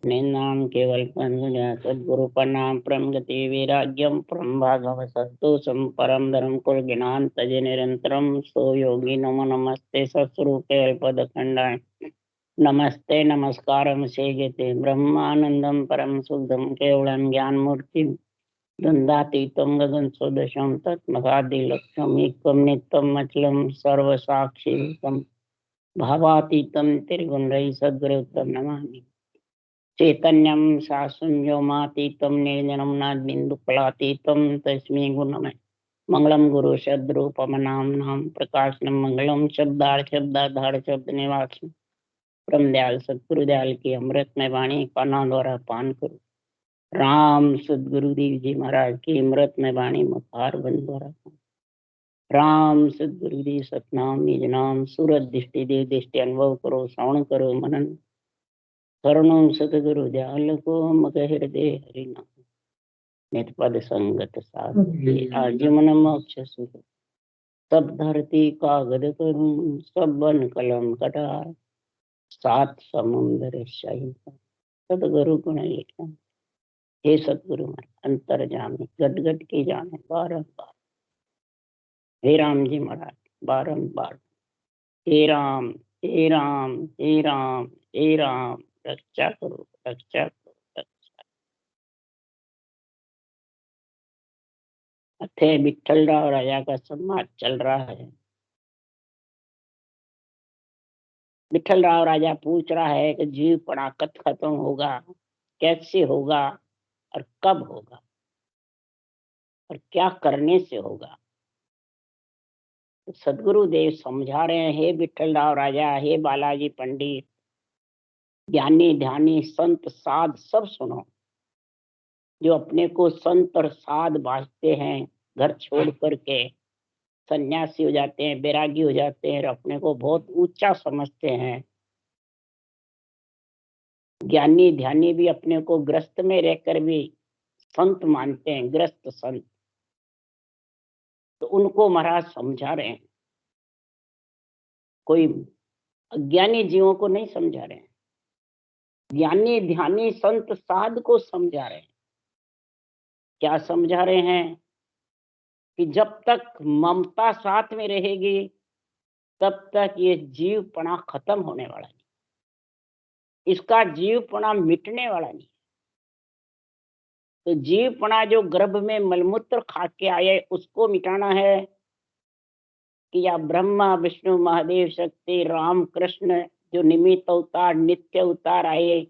निन्दां केवल सद्गुरु प्रणाम परम गति वैराग्यम परम भागव संतोषम परम धर्म कुल ज्ञान तज निरंतरम सो योगी नमो नमस्ते सत्स्वरूपे पद खंडाय नमस्ते नमस्कारम सेजते ब्रह्मानंदम परम शुद्धम केवलम ज्ञान मूर्ति द्वंद्वातीतं गगन सदृशं तत्मगादिलक्ष्यम् एकं नित्यम् अचलं सर्वसाक्षिकं भावातीतं त्रिगुणरहितं सद्गुरुं नमामि चैतन्यं शास्त्रं व्योमातीतं निर्जनं नादबिन्दुफलातीतं तस्मै गुणमय मंगलम गुरु शब्दरूपमनाम्नां प्रकाशनम मंगलम शब्दार्थ शब्द निवास परम दयाल सतगुरुदयाल की अमृतमय वाणी काना द्वारा पान करो। राम सदगुरुदेव जी महाराज की अमृतमय वाणी मुखार बंद द्वारा राम सदगुरुदेव सतनाम निज नाम सूरत दृष्टि देव दृष्टि अनुभव करो श्रवण करो मनन करुणों सतगुरु दयाल को मग हृदय हरि नाम नित पद संगत साधु आजीवन मोक्ष सुख सब धरती कागद करूं सब वन कलम कटार सात समुंदर शाही सतगुरु गुण लिखा हे सतगुरु अंतर जाने गट गट की जाने बारंबार हे राम जी महाराज बारंबार हे राम हे राम हे राम हे राम रक्षा करो रक्षा करो रक्षा। अथे विठल राव राजा का संवाद चल रहा है। विठल राव राजा पूछ रहा है कि जीव पड़ा कब खत्म होगा, कैसे होगा और कब होगा और क्या करने से होगा। तो सदगुरुदेव समझा रहे हैं, हे विठल राव राजा, हे बालाजी पंडित, ज्ञानी ध्यानी संत साध सब सुनो। जो अपने को संत और साध बांटते हैं, घर छोड़ करके सन्यासी हो जाते हैं, बैरागी हो जाते हैं और अपने को बहुत ऊंचा समझते हैं। ज्ञानी ध्यानी भी अपने को ग्रस्त में रहकर भी संत मानते हैं, ग्रस्त संत। तो उनको महाराज समझा रहे हैं, कोई अज्ञानी जीवों को नहीं समझा रहे हैं, ज्ञानी ध्यानी संत साध को समझा रहे हैं। क्या समझा रहे हैं कि जब तक ममता साथ में रहेगी तब तक ये जीवपना खत्म होने वाला नहीं, इसका जीवपना मिटने वाला नहीं। तो जीवपना जो गर्भ में मलमूत्र खा के आए उसको मिटाना है कि या ब्रह्मा विष्णु महादेव शक्ति राम कृष्ण जो निमित्त अवतार नित्य अवतार आए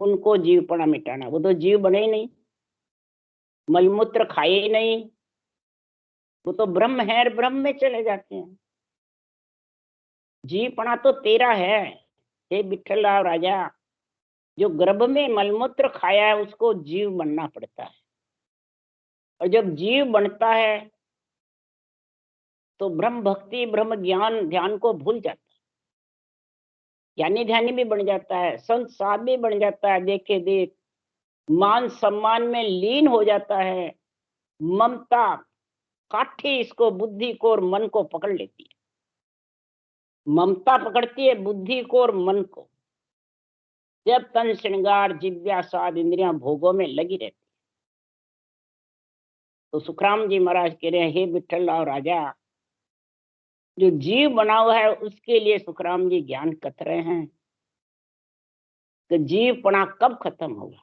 उनको जीवपना मिटाना। वो तो जीव बने ही नहीं, मलमूत्र खाए ही नहीं, वो तो ब्रह्म है, ब्रह्म में चले जाते हैं। जीवपना तो तेरा है हे विठल राव राजा। जो गर्भ में मलमूत्र खाया है उसको जीव बनना पड़ता है, और जब जीव बनता है तो ब्रह्म भक्ति ब्रह्म ज्ञान ध्यान को भूल जाता है, ज्ञानी ध्यानी भी बन जाता है, संत साध भी बन जाता है। देखे देख मान सम्मान में लीन हो जाता है। ममता काठी इसको बुद्धि को और मन को पकड़ लेती है। ममता पकड़ती है बुद्धि को और मन को। जब तन श्रृंगार जिव्या साध इंद्रियां भोगों में लगी रहती। तो सुखराम जी महाराज कह रहे हैं, हे विठल राव राजा, जो जीव बना हुआ है उसके लिए सुखराम जी ज्ञान कथ रहे हैं कि जीवपना कब खत्म होगा।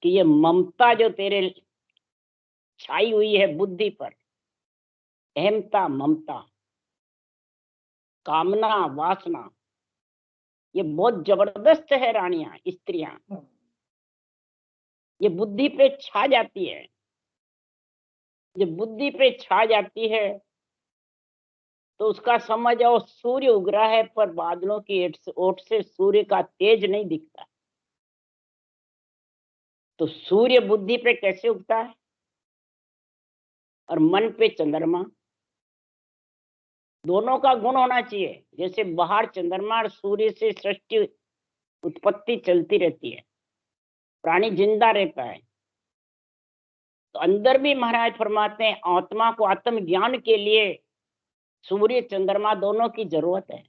कि ये ममता जो तेरे छाई हुई है बुद्धि पर, अहमता ममता कामना वासना, ये बहुत जबरदस्त है रानियां स्त्रियां। ये बुद्धि पे छा जाती है। जब बुद्धि पे छा जाती है तो उसका समझ आओ सूर्य उग रहा है पर बादलों की ओट से सूर्य का तेज नहीं दिखता। तो सूर्य बुद्धि पे कैसे उगता है और मन पे चंद्रमा। दोनों का गुण होना चाहिए। जैसे बाहर चंद्रमा और सूर्य से सृष्टि उत्पत्ति चलती रहती है, प्राणी जिंदा रहता है। तो अंदर भी महाराज फरमाते हैं आत्मा को आत्मज्ञान के लिए सूर्य चंद्रमा दोनों की जरूरत है।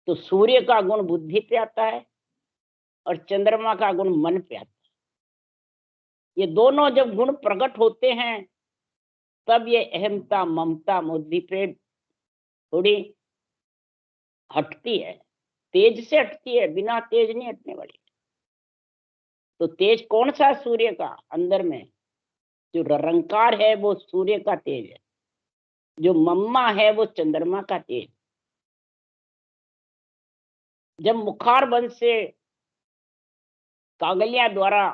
तो सूर्य का गुण बुद्धि पे आता है और चंद्रमा का गुण मन पे आता है। ये दोनों जब गुण प्रकट होते हैं तब ये अहमता ममता बुद्धि पे थोड़ी हटती है, तेज से हटती है, बिना तेज नहीं हटने वाली। तो तेज कौन सा? सूर्य का अंदर में जो रंकार है वो सूर्य का तेज है, जो मम्मा है वो चंद्रमा का तेज। जब मुखार बंद से कागलिया द्वारा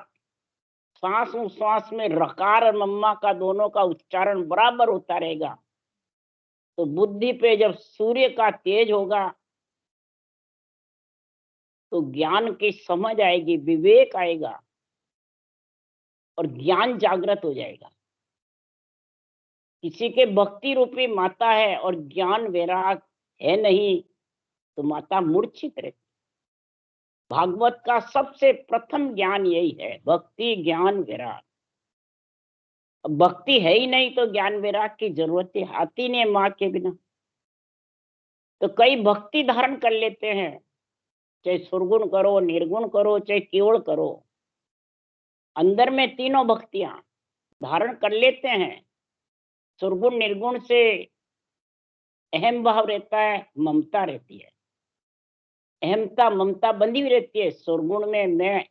श्वास श्वास में रकार और मम्मा का दोनों का उच्चारण बराबर होता रहेगा तो बुद्धि पे जब सूर्य का तेज होगा तो ज्ञान की समझ आएगी, विवेक आएगा और ज्ञान जागृत हो जाएगा। किसी के भक्ति रूपी माता है और ज्ञान वैराग है नहीं तो माता मूर्छित रहती। भागवत का सबसे प्रथम ज्ञान यही है, भक्ति ज्ञान वैराग। अब भक्ति है ही नहीं तो ज्ञान वैराग की जरूरत ही आती नहीं माँ के बिना। तो कई भक्ति धारण कर लेते हैं, चाहे सुरगुण करो, निर्गुण करो, चाहे केवल करो, अंदर में तीनों भक्तियां धारण कर लेते हैं। सुरगुण निर्गुण से अहम भाव रहता है, ममता रहती है, अहमता ममता बंधी हुई रहती है। सुरगुण में मैं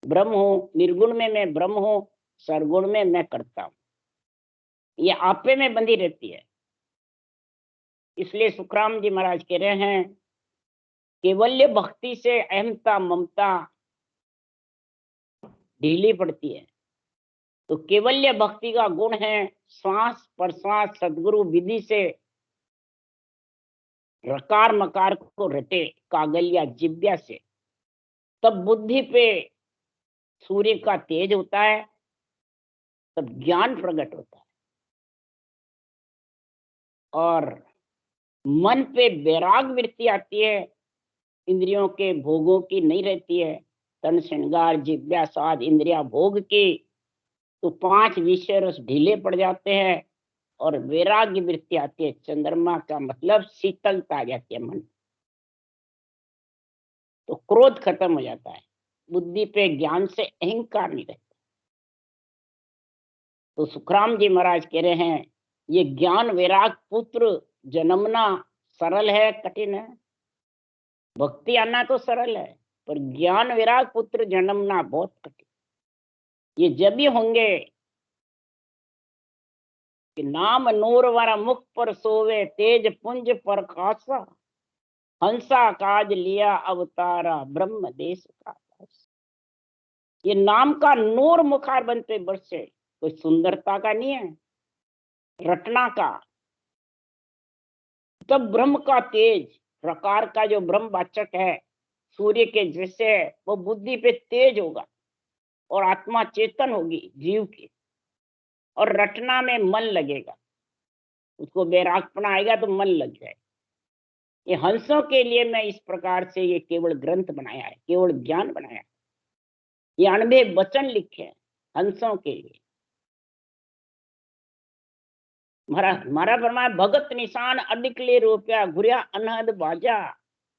ब्रह्म हूँ, निर्गुण में मैं ब्रह्म हूँ, सरगुण में मैं करता हूँ, ये आपे में बंधी रहती है। इसलिए सुखराम जी महाराज कह रहे हैं केवल्य भक्ति से अहमता ममता ढीली पड़ती है। तो केवल्य भक्ति का गुण है श्वास प्रश्वास सदगुरु विधि से रकार मकार को रटे कागलिया जिब्या से, तब बुद्धि पे सूर्य का तेज होता है, तब ज्ञान प्रकट होता है और मन पे वैराग वृत्ति आती है। इंद्रियों के भोगों की नहीं रहती है, तन श्रृंगार जिज्ञा स्वाद इंद्रिया भोग की, तो 5 विषय रस ढीले पड़ जाते हैं और वैराग्य वृत्ति आती है। चंद्रमा का मतलब शीतलता आ जाती है मन, तो क्रोध खत्म हो जाता है, बुद्धि पे ज्ञान से अहंकार नहीं रहता। तो सुखराम जी महाराज कह रहे हैं ये ज्ञान वैराग पुत्र जन्मना सरल है कठिन है। भक्ति आना तो सरल है पर ज्ञान वैराग पुत्र जन्मना बहुत कठिन। ये जब भी होंगे कि नाम नूर वाला मुख पर सोवे तेज पुंज पर खासा, हंसा काज लिया अवतारा ब्रह्म देश का। ये नाम का नूर मुखार बनते बरसे, कोई सुंदरता का नहीं है, रटना का। तब ब्रह्म का तेज प्रकार का जो ब्रह्म वाचक है सूर्य के जैसे है, वो बुद्धि पे तेज होगा और आत्मा चेतन होगी जीव की, और रटना में मन लगेगा, उसको वैरागपना आएगा तो मन लग जाए। ये हंसों के लिए मैं इस प्रकार से ये केवल ग्रंथ बनाया है, केवल ज्ञान बनाया है, ये अनबे वचन लिखे हैं हंसों के लिए। मारा फरमाया भगत निशान अडिकले रोप्या घुरिया अनहद बाजा,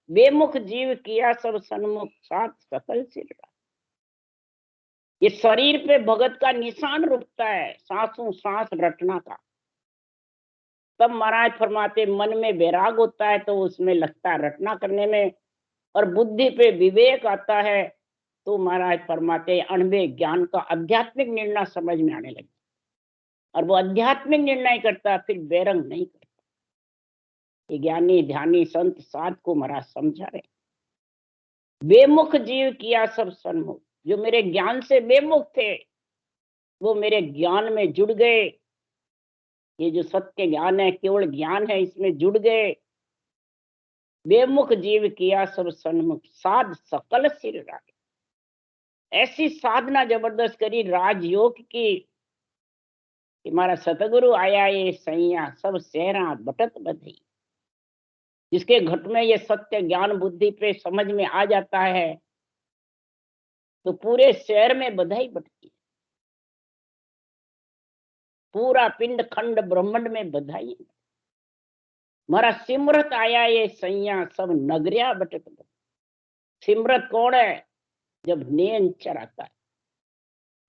बेमुख जीव किया सब सन्मुख सात सकल सिर। ये शरीर पे भगत का निशान रुकता है, सांसों सांस रटना का। तब महाराज फरमाते मन में वैराग होता है तो उसमें लगता है रटना करने में, और बुद्धि पे विवेक आता है तो महाराज फरमाते अणबे ज्ञान का आध्यात्मिक निर्णय समझ में आने लगता, और वो आध्यात्मिक निर्णय करता फिर बेरंग नहीं करता। ये ज्ञानी ध्यानी संत साध को महाराज समझा रहे। बेमुख जीव किया सब सन्मुख, जो मेरे ज्ञान से बेमुख थे वो मेरे ज्ञान में जुड़ गए। ये जो सत्य ज्ञान है केवल ज्ञान है, इसमें जुड़ गए। बेमुख जीव किया सब सन्मुख साध सकल सिर रागे। ऐसी साधना जबरदस्त करी राजयोग की कि हमारा सतगुरु आया ये सैया सब सहरा बटत बधई। जिसके घट में ये सत्य ज्ञान बुद्धि पे समझ में आ जाता है तो पूरे शहर में बधाई बटती है, पूरा पिंड खंड ब्रह्मांड में बधाई। मारा सिमरत आया ये सैया सब नगरिया बटक दो। सिमरत कौन है? जब नैन चराता है,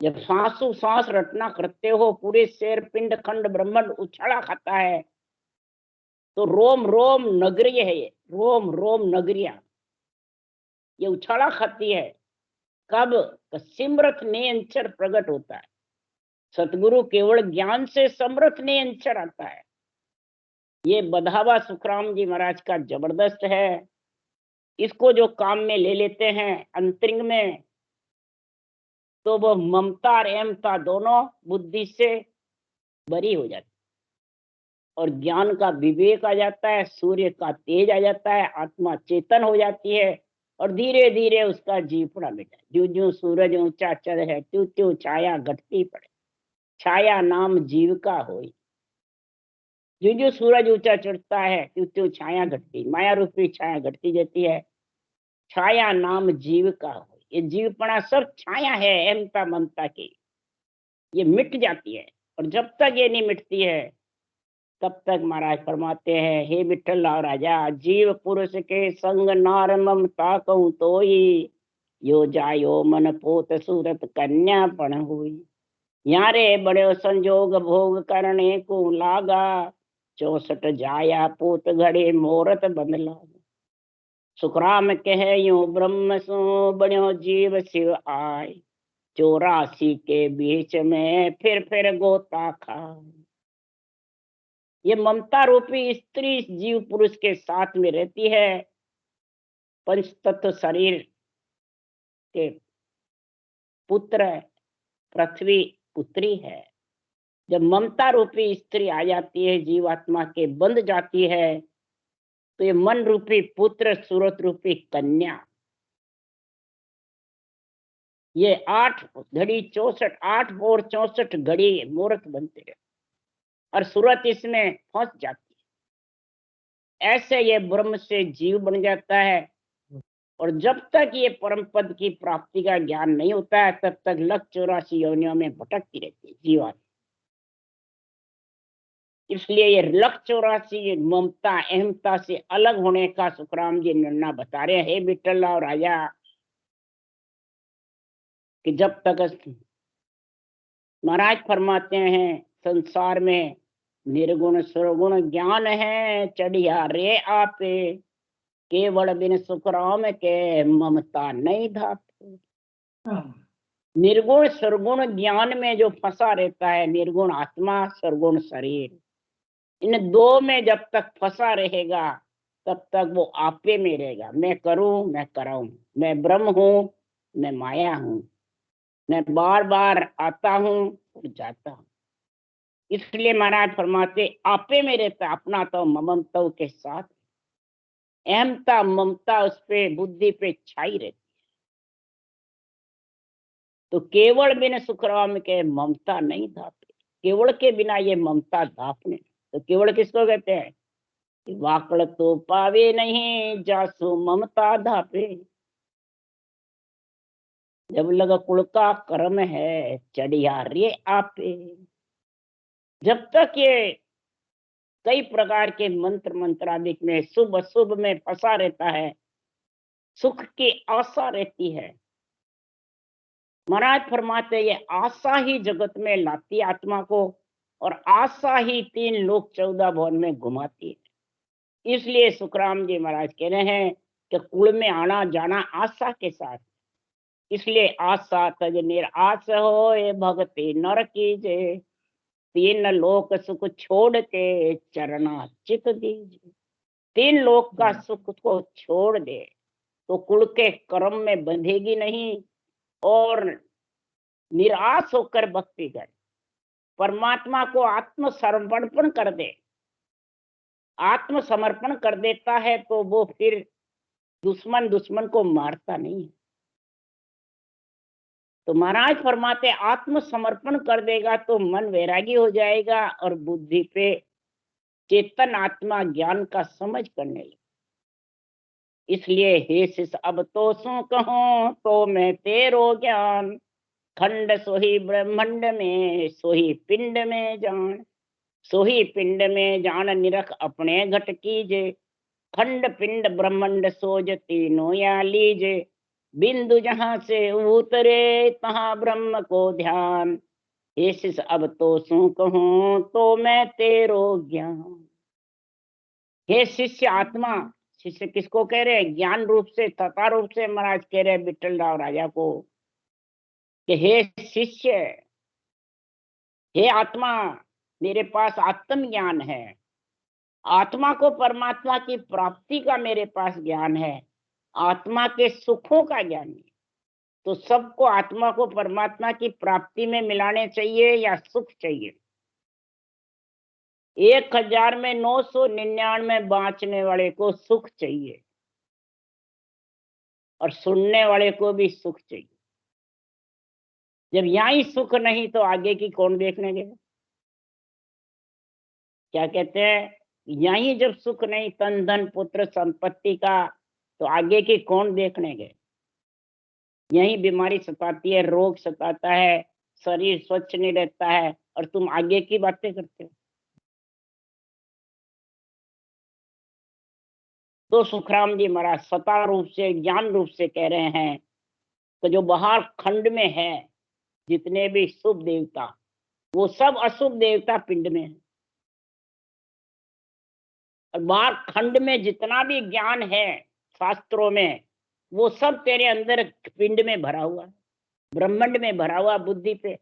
जब सांसों सांस रटना करते हो, पूरे शेर पिंड खंड ब्रह्मांड उछाला खाता है, तो रोम रोम नगरीय है ये, रोम रोम नगरिया ये उछाला खाती है। कब? सिमरत नेंचर प्रकट होता है। सतगुरु केवल ज्ञान से समर्थ नेंचर आता है। ये बधावा सुखराम जी महाराज का जबरदस्त है। इसको जो काम में ले लेते हैं अंतरिंग में, तो वो ममता और अहमता दोनों बुद्धि से बरी हो जाती, और ज्ञान का विवेक आ जाता है, सूर्य का तेज आ जाता है, आत्मा चेतन हो जाती है, और धीरे धीरे उसका जीवपड़ा मिटा। ज्यों ज्यों सूरज ऊंचा चढ़ है, त्यों त्यों छाया घटती पड़े, छाया नाम जीव का होई। ज्यों ज्यों सूरज ऊंचा चढ़ता है, त्यों त्यों छाया घटती, माया रूपी छाया घटती जाती है। छाया नाम जीव का होई। ये जीवपना सब छाया है अहमता ममता की, ये मिट जाती है। और जब तक ये नहीं मिटती है, तब तक महाराज फरमाते हैं, हे विठल राजा, जीव पुरुष के संग नार ममता कहूँ तोई, यो जायो मन पोत सूरत कन्या पण हुई। यारे बड़े संजोग भोग करने को लागा, 64 जाया पोत घड़े मोरत बंदला। सुखराम कहे यूं ब्रह्म सो बड़ो जीव शिव आय, 84 के बीच में फिर गोता खाए। ये ममता रूपी स्त्री जीव पुरुष के साथ में रहती है। पंच तत्व शरीर के पुत्र पृथ्वी पुत्री है। जब ममता रूपी स्त्री आ जाती है, जीवात्मा के बंध जाती है, तो ये मन रूपी पुत्र, सूरत रूपी कन्या, ये 8 घड़ी 64, 8 और 64 घड़ी मूर्त बनते हैं, और सूरत इसमें फंस जाती है। ऐसे ये ब्रह्म से जीव बन जाता है। और जब तक ये परम पद की प्राप्ति का ज्ञान नहीं होता है, तब तक लख 84 योनियों में भटकती रहती है जीवात्मा। इसलिए ये लख 84 ममता अहमता से अलग होने का सुखराम जी निर्णय बता रहे हैं। विठल और राजा, कि जब तक महाराज फरमाते हैं संसार में निर्गुण सुरगुण ज्ञान है, चढ़िया रे आपे, केवल बिन सुखराम के ममता नहीं धापे। निर्गुण सरगुण ज्ञान में जो फंसा रहता है, निर्गुण आत्मा सरगुण शरीर, इन दो में जब तक फंसा रहेगा, तब तक वो आपे में रहेगा। मैं करूं, मैं कराऊं, मैं ब्रह्म हूं, मैं माया हूं, मैं बार बार आता हूं और जाता हूं। इसलिए महाराज फरमाते आपे में रहता, अपना तो ममता के साथ, अहमता ममता उस पे बुद्धि पे छाई रहती। तो केवल बिन सुखराम के ममता नहीं धापे। केवल के बिना ये ममता धापने। तो केवल किसको कहते हैं? वाकड़ तो पावे नहीं, जासु ममता धापे। जब लग कुल का कर्म है, चढ़िया रे आपे। जब तक ये कई प्रकार के मंत्र मंत्रादिक में शुभ अशुभ में फंसा रहता है, सुख की आशा रहती है। महाराज फरमाते ये आशा ही जगत में लाती आत्मा को, और आशा ही 3 लोक 14 भवन में घुमाती है। इसलिए सुखराम जी महाराज कह रहे हैं कि कुल में आना जाना आशा के साथ। इसलिए आशा तज निराश हो, ये भक्ति नर कीजे, 3 लोक सुख छोड़ के चरना चित दीजिए। 3 लोक का सुख को छोड़ दे तो कुल के कर्म में बंधेगी नहीं, और निराश होकर भक्ति करे, परमात्मा को आत्मसमर्पण कर दे। आत्मसमर्पण कर देता है तो वो फिर दुश्मन को मारता नहीं है। तो महाराज फरमाते आत्मसमर्पण कर देगा तो मन वैरागी हो जाएगा, और बुद्धि पे चेतन आत्मा ज्ञान का समझ करने लगे। इसलिए हे शिष्य अब तो सो कहूं, तो मैं तेरो ज्ञान, खंड सोही ब्रह्मांड में, सोही पिंड में जान। सोही पिंड में जान निरख अपने घट कीजे, खंड पिंड ब्रह्मंड सोज तीनों या लीजे, बिंदु जहां से उतरे तहां ब्रह्म को ध्यान, हे शिष्य अब तो सू कहूं तो मैं तेरो ज्ञान। हे शिष्य आत्मा, शिष्य किसको कह रहे हैं? ज्ञान रूप से तथा रूप से महाराज कह रहे हैं विठल राव राजा को कि हे शिष्य, हे आत्मा, मेरे पास आत्म ज्ञान है, आत्मा को परमात्मा की प्राप्ति का मेरे पास ज्ञान है, आत्मा के सुखों का ज्ञान है। तो सबको आत्मा को परमात्मा की प्राप्ति में मिलाने चाहिए या सुख चाहिए? 1000 में 999 बाँचने वाले को सुख चाहिए और सुनने वाले को भी सुख चाहिए। जब यहीं सुख नहीं तो आगे की कौन देखने गए? क्या कहते हैं, यहीं जब सुख नहीं, तन धन पुत्र संपत्ति का, तो आगे की कौन देखने गए? यही बीमारी सताती है, रोग सताता है, शरीर स्वच्छ नहीं रहता है और तुम आगे की बातें करते हो। तो सुखराम जी महाराज सता रूप से ज्ञान रूप से कह रहे हैं तो जो बाहर खंड में है जितने भी शुभ देवता, वो सब अशुभ देवता पिंड में है। और बाहर खंड में जितना भी ज्ञान है शास्त्रों में, वो सब तेरे अंदर पिंड में भरा हुआ है, ब्रह्मांड में भरा हुआ बुद्धि पे।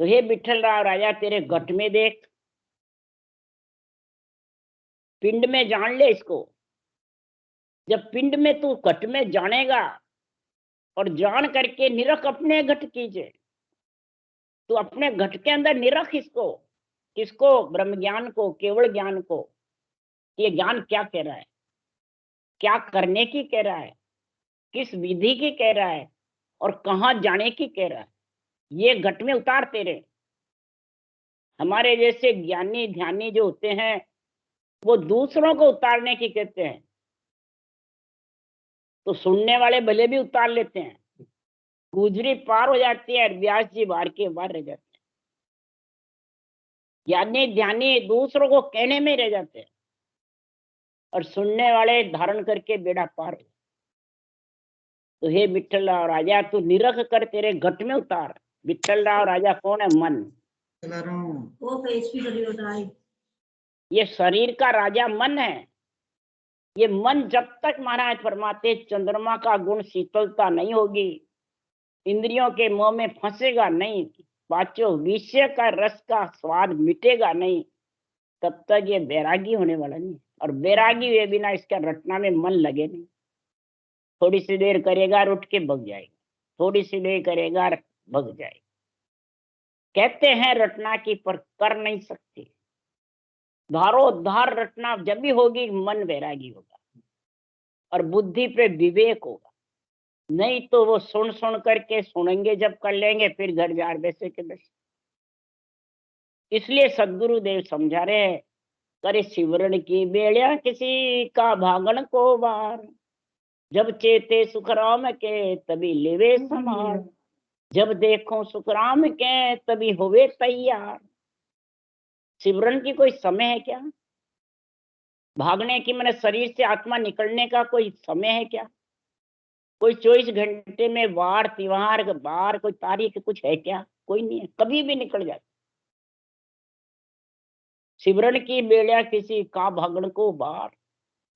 तो हे विठल राव राजा, तेरे घट में देख, पिंड में जान ले इसको। जब पिंड में तू घट में जानेगा और जान करके निरख अपने घट कीजिए, तू अपने घट के अंदर निरख इसको। किसको? ब्रह्म ज्ञान को, केवल ज्ञान को। ये ज्ञान क्या कह रहा है, क्या करने की कह रहा है, किस विधि की कह रहा है और कहाँ जाने की कह रहा है, ये घट में उतार तेरे। हमारे जैसे ज्ञानी ध्यानी जो होते हैं वो दूसरों को उतारने की कहते हैं, तो सुनने वाले भले भी उतार लेते हैं, गुजरी पार हो जाती है, व्यास जी बाहर के बाहर रह जाते हैं। ज्ञानी ध्यानी दूसरों को कहने में रह जाते हैं और सुनने वाले धारण करके बेड़ा पार। तो हे विठल राव राजा, तू निरख कर तेरे घट में उतार। विठल राव राजा कौन है? मन। ये शरीर का राजा मन है। ये मन जब तक महाराज फरमाते चंद्रमा का गुण शीतलता नहीं होगी, इंद्रियों के मोह में फंसेगा नहीं, पांचों विषय का रस का स्वाद मिटेगा नहीं, तब तक ये बैरागी होने वाला नहीं। और बैरागी हुए बिना इसका रटना में मन लगे नहीं। थोड़ी सी देर करेगा और उठ के भग जाएगा, थोड़ी सी देर करेगा भग जाएगा। कहते हैं रटना की पर कर नहीं सकते। धारो धार रटना जब भी होगी मन बैरागी होगा और बुद्धि पे विवेक होगा। नहीं तो वो सुन सुन करके सुनेंगे जब कर लेंगे, फिर घर जार बैसे के बैसे। इसलिए सदगुरु देव समझा रहे हैं, करे सिमरन की बेड़िया किसी का भागन को बार, जब चेते सुखराम के तभी लेवे समार, जब देखो सुखराम के तभी होवे तैयार। सिमरन की कोई समय है क्या? भागने की मैंने शरीर से आत्मा निकलने का कोई समय है क्या? कोई 24 घंटे में वार त्योहार बार कोई तारीख कुछ है क्या? कोई नहीं है, कभी भी निकल जाए। सिमरन की बेड़ा किसी का भागन को बार,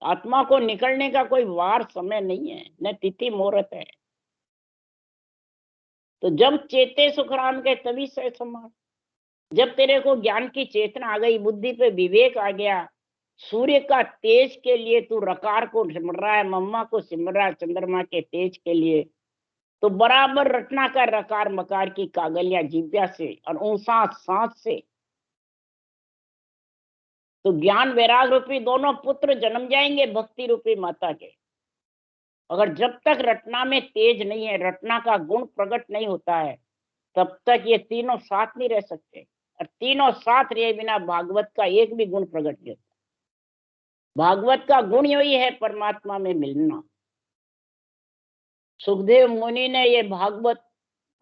आत्मा को निकलने का कोई वार समय नहीं है, न तिथि मुहूर्त है। तो जब चेते सुखराम के तभी से समार। जब तेरे को ज्ञान की चेतना आ गई, बुद्धि पे विवेक आ गया, सूर्य का तेज के लिए तू रकार को सिमर रहा है, मम्मा को सिमर रहा है चंद्रमा के तेज के लिए, तो बराबर रटना का रकार मकार की कागलिया जिव्या से और ऊंसा सांस से। तो ज्ञान वैराग रूपी दोनों पुत्र जन्म जाएंगे भक्ति रूपी माता के। अगर जब तक रटना में तेज नहीं है, रटना का गुण प्रकट नहीं होता है, तब तक ये तीनों साथ नहीं रह सकते। और तीनों साथ रहे बिना भागवत का एक भी गुण प्रकट नहीं होता। भागवत का गुण यही है परमात्मा में मिलना। सुखदेव मुनि ने ये भागवत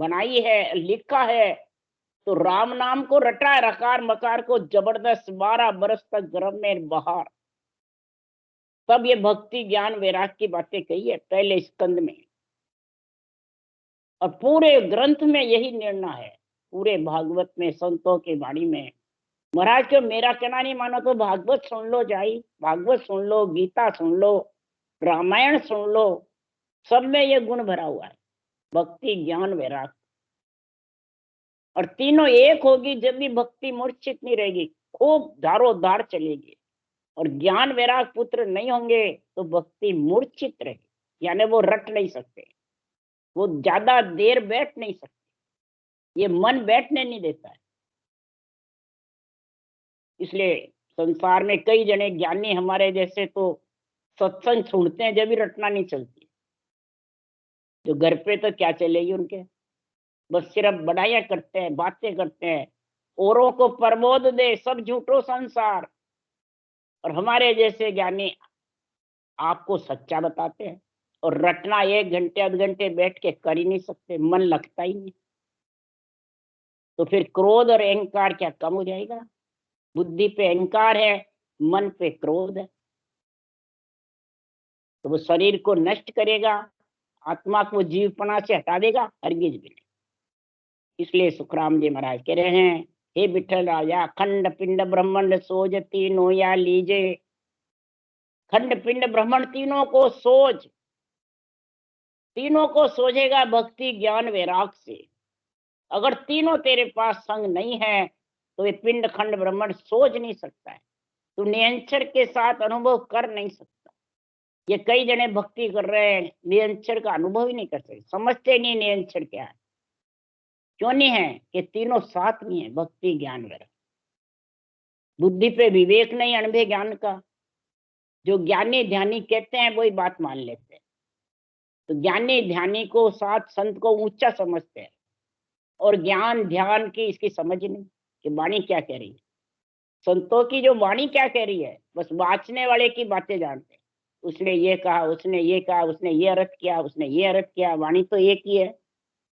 बनाई है, लिखा है, तो राम नाम को रटा, रकार मकार को जबरदस्त 12 बरस तक गर्भ में बहार। तब ये भक्ति ज्ञान वैराग की बातें कही है पहले स्कंद में, और पूरे ग्रंथ में यही निर्णय है, पूरे भागवत में, संतों की वाणी में। महाराज को मेरा कहना नहीं मानो तो भागवत सुन लो, जाई भागवत सुन लो, गीता सुन लो, रामायण सुन लो, सब में ये गुण भरा हुआ है, भक्ति ज्ञान वैराग। और तीनों एक होगी जब भी भक्ति मूर्छित नहीं रहेगी, खूब धारो धार चलेगी। और ज्ञान वैराग पुत्र नहीं होंगे तो भक्ति मूर्छित रहेगी, यानी वो रट नहीं सकते, वो ज्यादा देर बैठ नहीं सकते, ये मन बैठने नहीं देता है। इसलिए संसार में कई जने ज्ञानी हमारे जैसे तो सत्संग सुनते हैं जब भी रटना नहीं चलती, जो घर पे तो क्या चलेगी उनके, बस सिर्फ बढ़ाइया करते हैं, बातें करते हैं, औरों को प्रबोध दे, सब झूठो संसार। और हमारे जैसे ज्ञानी आपको सच्चा बताते हैं, और रटना 1 घंटे आध घंटे बैठ के कर ही नहीं सकते, मन लगता ही नहीं। तो फिर क्रोध और अहंकार क्या कम हो जाएगा? बुद्धि पे अहंकार है, मन पे क्रोध है, तो वो शरीर को नष्ट करेगा, आत्मा को जीवपना से हटा देगा, हरगिज भी नहीं। इसलिए सुखराम जी महाराज कह रहे हैं, हे विठल राजा, खंड पिंड ब्रह्मांड सोजती नोया लीजे। खंड पिंड ब्रह्मांड तीनों को सोज, तीनों को सोझेगा भक्ति ज्ञान वैराग से। अगर तीनों तेरे पास संग नहीं है तो ये पिंड खंड ब्रह्मांड सोच नहीं सकता है, तू निरंतर के साथ अनुभव कर नहीं सकता। ये कई जने भक्ति कर रहे हैं, निरंतर का अनुभव ही नहीं कर सकते, समझते नहीं निरंतर क्या है। क्यों नहीं है? कि तीनों साथ नहीं है, भक्ति ज्ञान वैराग। बुद्धि पे विवेक नहीं, अनुभव ज्ञान का। जो ज्ञानी ध्यानी कहते हैं वही बात मान लेते हैं, तो ज्ञानी ध्यानी को साथ संत को ऊंचा समझते हैं, और ज्ञान ध्यान की इसकी समझ नहीं कि वाणी क्या कह रही है। संतों की जो वाणी क्या कह रही है, बस वाचने वाले की बातें जानते हैं। उसने ये कहा, उसने ये कहा, उसने ये अर्थ किया, उसने ये अर्थ किया, वाणी तो एक ही है।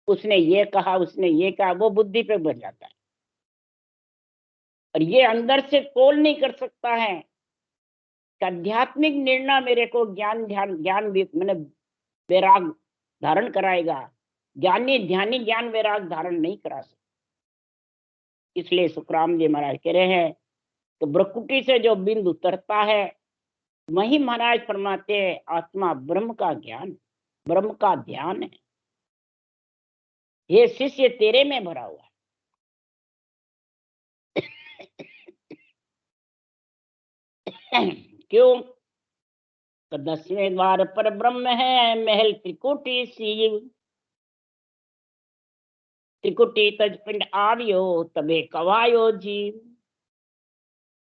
उसने ये कहा, उसने ये कहा, वो बुद्धि पे बढ़ जाता है, और ये अंदर से तोल नहीं कर सकता है कि आध्यात्मिक निर्णय मेरे को ज्ञान ध्यान ज्ञान मैंने वैराग धारण कराएगा। ज्ञानी ध्यानी ज्ञान वैराग धारण नहीं करा सकता। इसलिए सुखराम जी महाराज कह रहे हैं तो ब्रकुटी से जो बिंदु उतरता है वही महाराज फरमाते हैं आत्मा ब्रह्म का ज्ञान, ब्रह्म का ध्यान है। ये शिष्य तेरे में भरा हुआ है। क्यों? तो 10वें द्वार पर ब्रह्म है, महल त्रिकुटी शिव। त्रिकुटी तज पिंड आवियो, तबे कवायो जीव।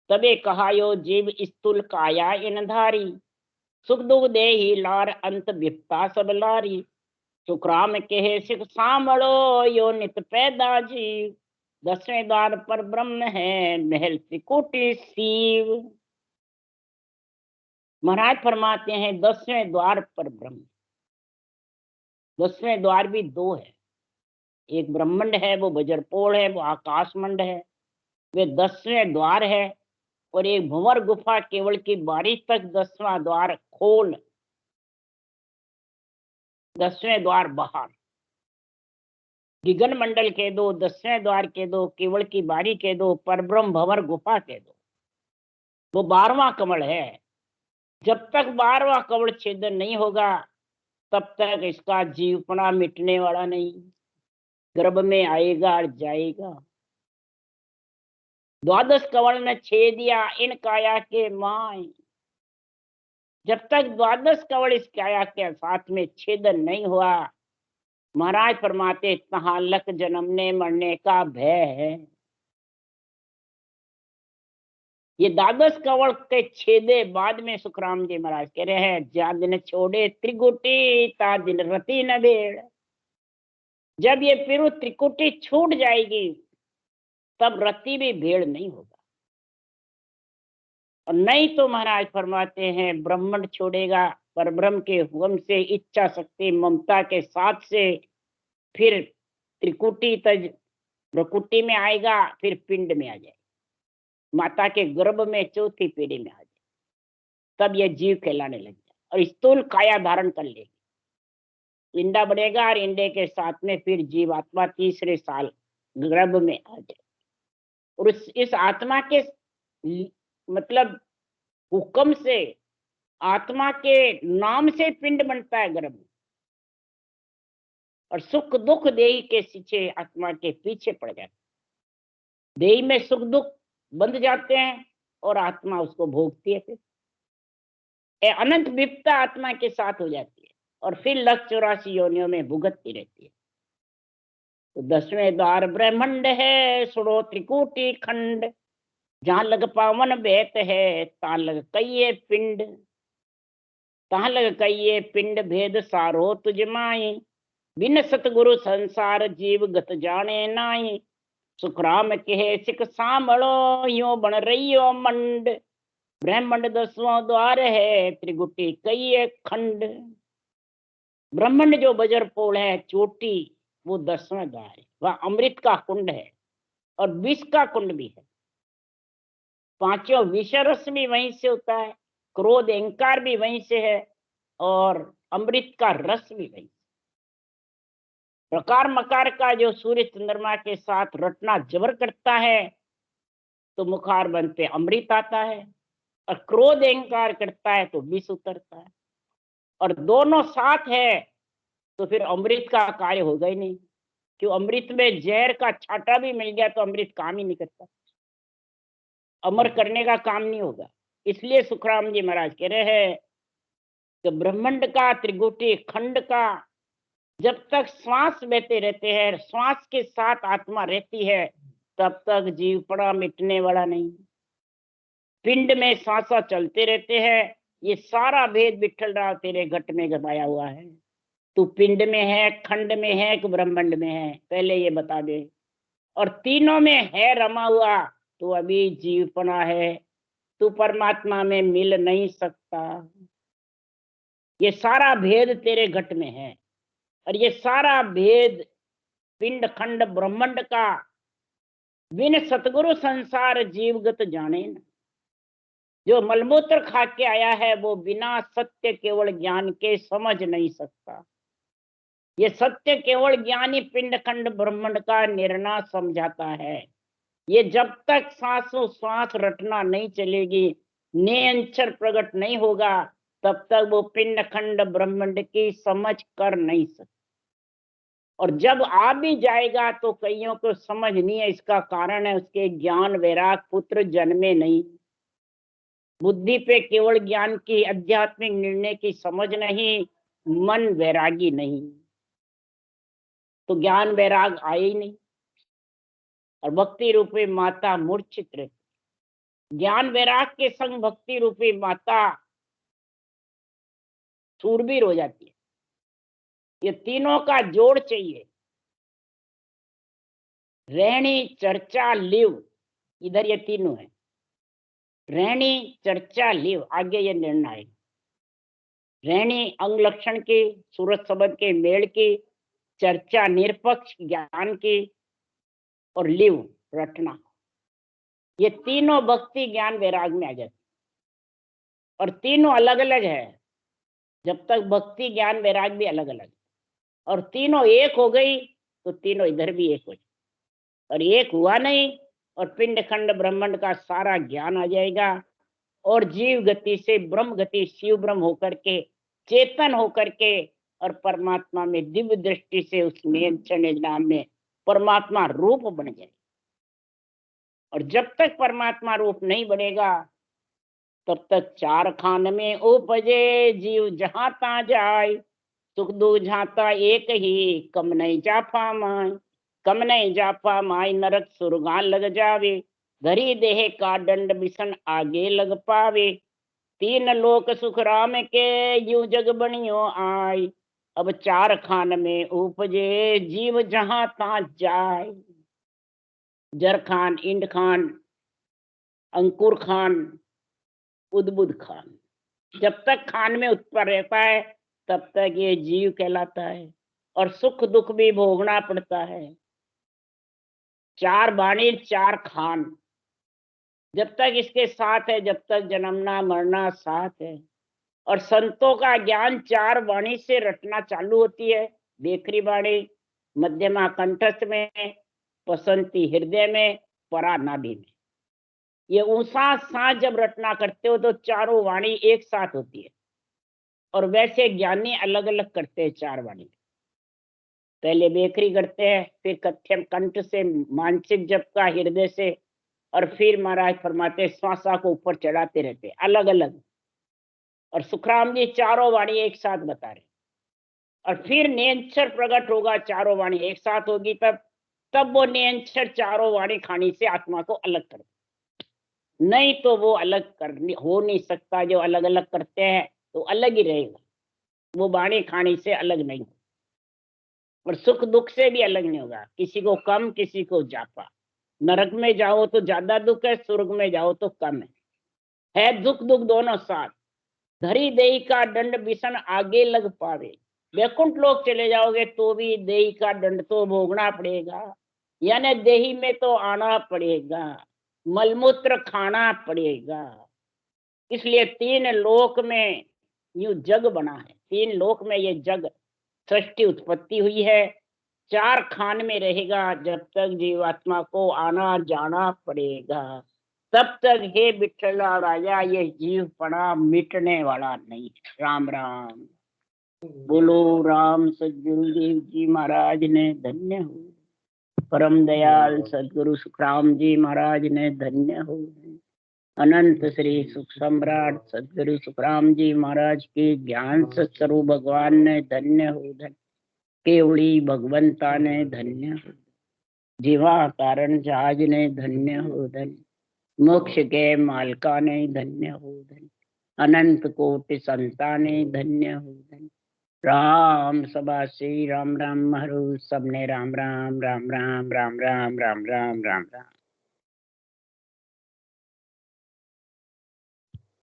तबे कहायो जीव स्थूल काया इन धारी। सुख दुख देही लार अंत विपता सब लारी। सुखराम कहे सिख सांभलो, यो नित पैदा जीव। 10वें द्वार पर ब्रह्म है, महल त्रिकुटी शिव। महाराज फरमाते हैं 10वें द्वार पर ब्रह्म। 10वें द्वार भी 2 है, एक ब्रह्मांड है, वो बजरपोल है, वो आकाश मंड है, वे 10वें द्वार है। और एक भंवर गुफा केवल की बारी तक 10वां द्वार खोल, 10वें द्वार बाहर। गिगन मंडल के दो, 10वें द्वार के दो, केवल की बारी के दो, पर ब्रह्म भंवर गुफा के दो। वो 12वां कमल है। जब तक 12वां कमल छेदन नहीं होगा तब तक इसका जीवपना मिटने वाला नहीं, गर्भ में आएगा और जाएगा। 12 कमल ने छेदिया इन काया के माय। जब तक 12 कमल इस काया के साथ में छेदन नहीं हुआ, महाराज फरमाते तहां लक जन्मने मरने का भय है। ये 12 कवल के छेदे बाद में सुखराम जी महाराज कह रहे हैं, जा दिन छोड़े त्रिकुटी ता दिन रति न भेड़। जब ये फिर त्रिकुटी छूट जाएगी तब रति भी भेड़ नहीं होगा। और नहीं तो महाराज फरमाते हैं ब्रह्मांड छोड़ेगा, पर ब्रह्म के हुक्म से, इच्छा शक्ति ममता के साथ से फिर त्रिकुटी तज प्रकृति में आएगा, फिर पिंड में आ जाएगा, माता के गर्भ में चौथी पीढ़ी में आ जाए, तब यह जीव कहलाने लग जाए और स्थूल काया धारण कर लेगी। इंडा बढ़ेगा और इंडे के साथ में फिर जीवात्मा तीसरे साल गर्भ में आ जाए। और इस आत्मा के मतलब हुक्म से, आत्मा के नाम से पिंड बनता है गर्भ में, और सुख दुख देही के पीछे आत्मा के पीछे पड़ जाते, देही में सुख दुख बंध जाते हैं और आत्मा उसको भोगती है। फिर अनंत विपत्ता आत्मा के साथ हो जाती है और फिर 184 योनियों में भुगतती रहती है। तो 10वें द्वार ब्रह्मंड है, सुनो त्रिकूटी खंड, जहां लग पावन बेत है, ता लग कई पिंड, तहां लग कई पिंड भेद सारो तुझ माई, बिन सतगुरु संसार जीव गत जाने नाई, सुखराम कहे सिख सांभलो, यो बन रहियो मंड, ब्रह्मंड 10वां द्वार है, त्रिगुटी कई खंड। ब्रह्मंड जो बजरपोल है, चोटी, वो 10वां द्वार है, वह अमृत का कुंड है और विष का कुंड भी है। पांचों विषरस भी वहीं से होता है, क्रोध अहंकार भी वहीं से है और अमृत का रस भी वहीं से। प्रकार मकार का जो सूर्य चंद्रमा के साथ रटना जबर करता है तो मुखार बन पे अमृत आता है, और क्रोध अहंकार करता है तो विष उतरता है, और दोनों साथ है तो फिर अमृत का कार्य होगा ही नहीं। क्यों? अमृत में जहर का छाटा भी मिल गया तो अमृत काम ही नहीं करता, अमर करने का काम नहीं होगा। इसलिए सुखराम जी महाराज कह रहे हैं कि ब्रह्मांड का, त्रिगुटी खंड का जब तक श्वास बहते रहते हैं, श्वास के साथ आत्मा रहती है, तब तक जीवपड़ा मिटने वाला नहीं। पिंड में सांसा चलते रहते हैं, ये सारा भेद विठल राव तेरे घट में गवाया हुआ है। तू पिंड में है, खंड में है कि ब्रह्मांड में है, पहले ये बता दे। और तीनों में है रमा हुआ, तू अभी जीवपना है, तू परमात्मा में मिल नहीं सकता। ये सारा भेद तेरे घट में है, और ये सारा भेद पिंड खंड ब्रह्मांड का बिन सतगुरु संसार जीवगत जाने न। जो मलमूत्र खा के आया है वो बिना सत्य केवल ज्ञान के समझ नहीं सकता। ये सत्य केवल ज्ञानी पिंड खंड ब्रह्मांड का निर्णय समझाता है। ये जब तक सांसों सांस रटना नहीं चलेगी, निरंतर प्रकट नहीं होगा, तब तक वो पिंड खंड ब्रह्मांड की समझ कर नहीं सकता। और जब आ भी जाएगा तो कईयों को समझ नहीं है, इसका कारण है उसके ज्ञान वैराग पुत्र जन्मे नहीं। बुद्धि पे केवल ज्ञान की आध्यात्मिक निर्णय की समझ नहीं, मन वैरागी नहीं, तो ज्ञान वैराग आए ही नहीं, और भक्ति रूपी माता मूर्छित रहती। ज्ञान वैराग के संग भक्ति रूपी माता शूरवीर हो जाती है। ये तीनों का जोड़ चाहिए, रहनी चर्चा लिव, इधर ये तीनों है, रहनी चर्चा लिव, आगे ये निर्णय है। रहनी अंग लक्षण की, सूरत शब्द के मेल की, चर्चा निरपक्ष ज्ञान की, और लिव रटना, ये तीनों भक्ति ज्ञान वैराग में आ जाती। और तीनों अलग अलग है, जब तक भक्ति ज्ञान वैराग भी अलग अलग, और तीनों एक हो गई तो तीनों इधर भी एक हो जाए, और एक हुआ नहीं और पिंड खंड ब्रह्मांड का सारा ज्ञान आ जाएगा, और जीव गति से ब्रह्म गति शिव ब्रह्म होकर के, चेतन होकर के, और परमात्मा में दिव्य दृष्टि से उस नाम में परमात्मा रूप बन जाए। और जब तक परमात्मा रूप नहीं बनेगा तब तक चार खान में उपजे, जीव जहां ता जाए, सुख दुख झाता एक ही, कम नहीं जाफा माय, कम नहीं जाफा माय, नरक सुरगान लग जावे, धरी देह का दंड बिसन आगे लग पावे, तीन लोक सुख राम के, यू जग बनियो आय, अब चार खान में उपजे, जीव जहां ता जाए। जर खान, इंड खान, अंकुर खान, उद्बुद्ध खान, जब तक खान में उत्पन्न रहता है तब तक ये जीव कहलाता है, और सुख दुख भी भोगना पड़ता है। चार बाणी चार खान, जब तक इसके साथ है, जब तक जन्मना मरना साथ है। और संतों का ज्ञान चार वाणी से रटना चालू होती है। बेखरी वाणी मध्यमा कंठस्थ में, पसंती हृदय में, परा नाभि में। ये ऊंसा सांस जब रटना करते हो तो चारों वाणी एक साथ होती है। और वैसे ज्ञानी अलग अलग करते हैं चार वाणी। पहले बेखरी करते हैं, फिर कथ्यम कंठ से मानसिक जप का हृदय से, और फिर महाराज फरमाते श्वासा को ऊपर चढ़ाते रहते अलग अलग। और सुखराम जी चारों वाणी एक साथ बता रहे। और फिर नियंत्रण प्रकट होगा, चारों वाणी एक साथ होगी, तब वो नियंत्रण चारों वाणी खानी से आत्मा को अलग कर, नहीं तो वो अलग करनी हो नहीं सकता। जो अलग अलग करते हैं तो अलग ही रहेगा, वो वाणी खानी से अलग नहीं। और सुख दुख से भी अलग नहीं होगा, किसी को कम किसी को ज्यादा। नरक में जाओ तो ज्यादा दुख है, स्वर्ग में जाओ तो कम है दुख दुख दोनों साथ। धरी देही का दंड भीषण आगे लग पावे। वैकुंठ लोग चले जाओगे तो भी देही का दंड तो भोगना पड़ेगा, यानी देही में तो आना पड़ेगा, मलमूत्र खाना पड़ेगा। इसलिए तीन लोक में यूं जग बना है, तीन लोक में ये जग सृष्टि उत्पत्ति हुई है। चार खान में रहेगा, जब तक जीवात्मा को आना जाना पड़ेगा, तब तक हे विठला राजा ये जीव पड़ा मिटने वाला नहीं। राम राम बोलो। राम सदगुरुदेव जी महाराज ने धन्य हो। परम दयाल सदगुरु सुखराम जी महाराज ने धन्य हो। अनंत श्री सुख सम्राट सदगुरु सुखराम जी महाराज के ज्ञान सत्स्वरूप भगवान ने धन्य हो। धन्य केवड़ी भगवंता ने धन्य हो। जीवा कारण जहाज ने धन्य हो। धन्य मोक्ष के मालका ने धन्य हो। धन्य अनंत कोटि संता ने धन्य हो। धन्य राम सभा श्री राम राम हरू सबने राम राम राम राम राम राम राम राम राम राम।